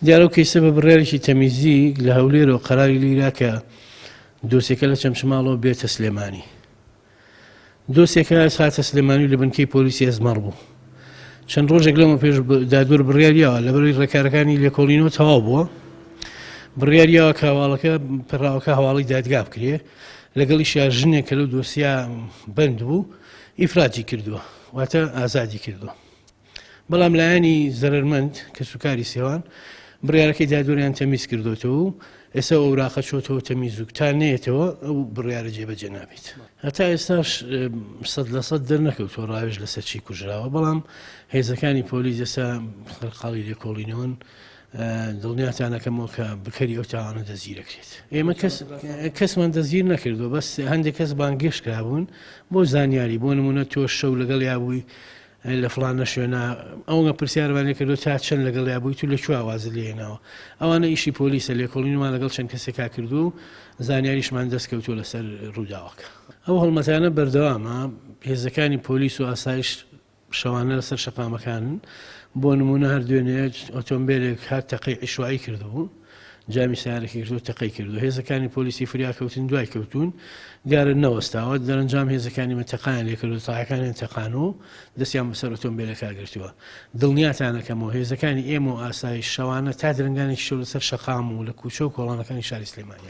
دیارە و کەیسە بە بڕیارێکی تەمیزی لە هەولێرەوە قەراری لیرا کە دۆسێکە لە چەمشماڵەوە بێتە سلێمانی. دۆسێکە هاتە سلێمانی لە بنکەی پۆلیسی ئەزمەڕ بوو. چەند ڕۆژێک لەمە پێش دادوەر بڕیاریەوە لەبەرەوەی ڕێکارەکانی لێکۆڵینەوە تەواو بووە، بڕیاریەوە کە هەواڵەکە پەراوەکە هەواڵی دادگا بکرێ لەگەڵیشیا ژنێک کە لەو دۆسیا بند بوو ئیفراجی کردووە، واتە ئازادی کردووە. بەڵام لایەنی زەرمەند کە سوکاری سێوان بڕیارەکەی دادوەریان تەمیز کردوێتەوە و ئێستا ئەوراقە چۆتەوە تەمیز و تا نێتەوە ئەو بڕیارە جێبەجێ نابێت. هەتا ئێستاش 100% دەرنەکەوتەوە ڕاوێژ لەسەر چی کوژراوە، بەڵام هێزەکانی پۆلیس ئێستا خەڵقاڵی لێکۆڵینەوەن دڵنیاتانەکەمەوە کە بکەری ئەو تاوانە دەزگیر دەکرێت. ئێمە کەسمان دەزگیر نەکردووە، بەس هەندێک کەس بانگێش کرابوون بۆ زانیاری، بۆ نمونە تۆ شەو لەگەڵ یابووی لە فڵانە شوێنە ئەوە پرسیاربانێ کردو تا چەند لەگەڵ یابووی تو لەکوێ ئاوازت لێناوە. ئەوانە ئیشی پۆلیسە، لێکۆڵینمان لەگەڵ چەند کەسێکا کردو و زانیاریشمان دەستکەوتووە لەسەر ڕووداوەکە. ئەو هەڵمەتانە بەردەوامە. هێزەکانی پۆلیس و ئاسایش شەوانە لەسەر شەقامەکانن. بۆ نمونە هەر دوێنێ ئۆتۆمبیلێک هات تەقەی عیشوایی کردبوو، جامی سیارێکی کردو تەقەی کردو. هێزەکانی پۆلیسی فریاکەوتن دوای کەوتون دیارە نەوەستاوە، دەرەنجام هێزەکانی مەتەقایان لێ کردو، تاقەکانیان تەقان و دەستیان بەسەر ئۆتۆمبیلەکە گرتووە. دڵنیاتانەکەمەوە هێزەکانی ئێمە و ئاسایش شەوانە تا درنگانێکی شەو لەسەر شەقام و لە کوچە و کۆڵانەکانی شاری سلێمانیە.